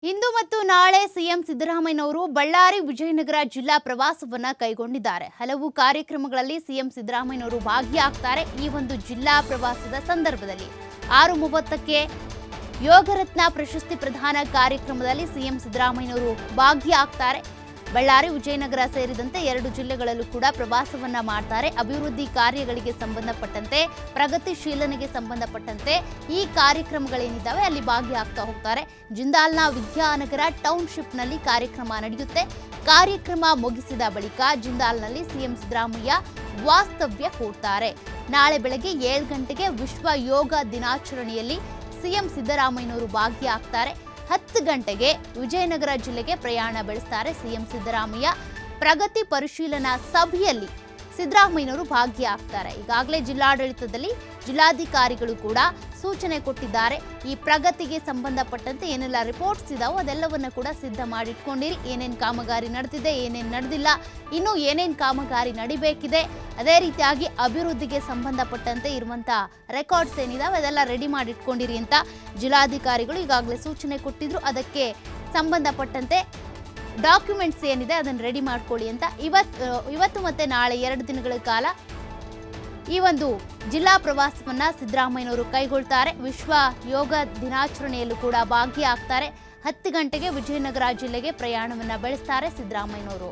ಇಂದು ಮತ್ತು ನಾಳೆ ಸಿಎಂ ಸಿದ್ದರಾಮಯ್ಯನವರು ಬಳ್ಳಾರಿ ವಿಜಯನಗರ ಜಿಲ್ಲಾ ಪ್ರವಾಸವನ್ನ ಕೈಗೊಂಡಿದ್ದಾರೆ. ಹಲವು ಕಾರ್ಯಕ್ರಮಗಳಲ್ಲಿ ಸಿಎಂ ಸಿದ್ದರಾಮಯ್ಯನವರು ಭಾಗಿಯಾಗ್ತಾರೆ. ಈ ಒಂದು ಜಿಲ್ಲಾ ಪ್ರವಾಸದ ಸಂದರ್ಭದಲ್ಲಿ 6:30ಕ್ಕೆ ಯೋಗರತ್ನ ಪ್ರಶಸ್ತಿ ಪ್ರದಾನ ಕಾರ್ಯಕ್ರಮದಲ್ಲಿ ಸಿಎಂ ಸಿದ್ದರಾಮಯ್ಯನವರು ಭಾಗಿಯಾಗ್ತಾರೆ. ಬಳ್ಳಾರಿ ವಿಜಯನಗರ ಸೇರಿದಂತೆ 2 ಜಿಲ್ಲೆಗಳಲ್ಲೂ ಕೂಡ ಪ್ರವಾಸವನ್ನ ಮಾಡ್ತಾರೆ. ಅಭಿವೃದ್ಧಿ ಕಾರ್ಯಗಳಿಗೆ ಸಂಬಂಧಪಟ್ಟಂತೆ, ಪ್ರಗತಿಶೀಲನೆಗೆ ಸಂಬಂಧಪಟ್ಟಂತೆ ಈ ಕಾರ್ಯಕ್ರಮಗಳೇನಿದ್ದಾವೆ ಅಲ್ಲಿ ಭಾಗಿಯಾಗ್ತಾ ಹೋಗ್ತಾರೆ. ಜಿಂದಾಲ್ನ ವಿದ್ಯಾನಗರ ಟೌನ್ಶಿಪ್ನಲ್ಲಿ ಕಾರ್ಯಕ್ರಮ ನಡೆಯುತ್ತೆ. ಕಾರ್ಯಕ್ರಮ ಮುಗಿಸಿದ ಬಳಿಕ ಜಿಂದಾಲ್ನಲ್ಲಿ ಸಿಎಂ ಸಿದ್ದರಾಮಯ್ಯ ವಾಸ್ತವ್ಯ ಹೂಡ್ತಾರೆ. ನಾಳೆ ಬೆಳಗ್ಗೆ 7 ಗಂಟೆಗೆ ವಿಶ್ವ ಯೋಗ ದಿನಾಚರಣೆಯಲ್ಲಿ ಸಿಎಂ ಸಿದ್ದರಾಮಯ್ಯನವರು ಭಾಗಿಯಾಗ್ತಾರೆ. 10 ಗಂಟೆಗೆ ವಿಜಯನಗರ ಜಿಲ್ಲೆಗೆ ಪ್ರಯಾಣ ಬೆಳೆಸ್ತಾರೆ ಸಿಎಂ ಸಿದ್ದರಾಮಯ್ಯ. ಪ್ರಗತಿ ಪರಿಶೀಲನಾ ಸಭೆಯಲ್ಲಿ ಸಿದ್ದರಾಮಯ್ಯನವರು ಭಾಗಿಯಾಗ್ತಾರೆ. ಈಗಾಗಲೇ ಜಿಲ್ಲಾಡಳಿತದಲ್ಲಿ ಜಿಲ್ಲಾಧಿಕಾರಿಗಳು ಕೂಡ ಸೂಚನೆ ಕೊಟ್ಟಿದ್ದಾರೆ. ಈ ಪ್ರಗತಿಗೆ ಸಂಬಂಧಪಟ್ಟಂತೆ ಏನೆಲ್ಲ ರಿಪೋರ್ಟ್ಸ್ ಇದಾವೋ ಅದೆಲ್ಲವನ್ನ ಕೂಡ ಸಿದ್ಧ ಮಾಡಿಟ್ಕೊಂಡಿರಿ. ಏನೇನು ಕಾಮಗಾರಿ ನಡೆದಿದೆ, ಏನೇನು ನಡೆದಿಲ್ಲ, ಇನ್ನೂ ಏನೇನು ಕಾಮಗಾರಿ ನಡಿಬೇಕಿದೆ, ಅದೇ ರೀತಿಯಾಗಿ ಅಭಿವೃದ್ಧಿಗೆ ಸಂಬಂಧಪಟ್ಟಂತೆ ಇರುವಂಥ ರೆಕಾರ್ಡ್ಸ್ ಏನಿದಾವೆ ಅದೆಲ್ಲ ರೆಡಿ ಮಾಡಿಟ್ಕೊಂಡಿರಿ ಅಂತ ಜಿಲ್ಲಾಧಿಕಾರಿಗಳು ಈಗಾಗಲೇ ಸೂಚನೆ ಕೊಟ್ಟಿದ್ರು. ಅದಕ್ಕೆ ಸಂಬಂಧಪಟ್ಟಂತೆ ಡಾಕ್ಯುಮೆಂಟ್ಸ್ ಏನಿದೆ ಅದನ್ನು ರೆಡಿ ಮಾಡ್ಕೊಳ್ಳಿ ಅಂತ ಇವತ್ತು ಮತ್ತೆ ನಾಳೆ 2 ದಿನಗಳ ಕಾಲ ಈ ಒಂದು ಜಿಲ್ಲಾ ಪ್ರವಾಸವನ್ನ ಸಿದ್ದರಾಮಯ್ಯನವರು ಕೈಗೊಳ್ತಾರೆ. ವಿಶ್ವ ಯೋಗ ದಿನಾಚರಣೆಯಲ್ಲೂ ಕೂಡ ಭಾಗಿಯಾಗ್ತಾರೆ. 10 ಗಂಟೆಗೆ ವಿಜಯನಗರ ಜಿಲ್ಲೆಗೆ ಪ್ರಯಾಣವನ್ನ ಬೆಳೆಸ್ತಾರೆ ಸಿದ್ದರಾಮಯ್ಯನವರು.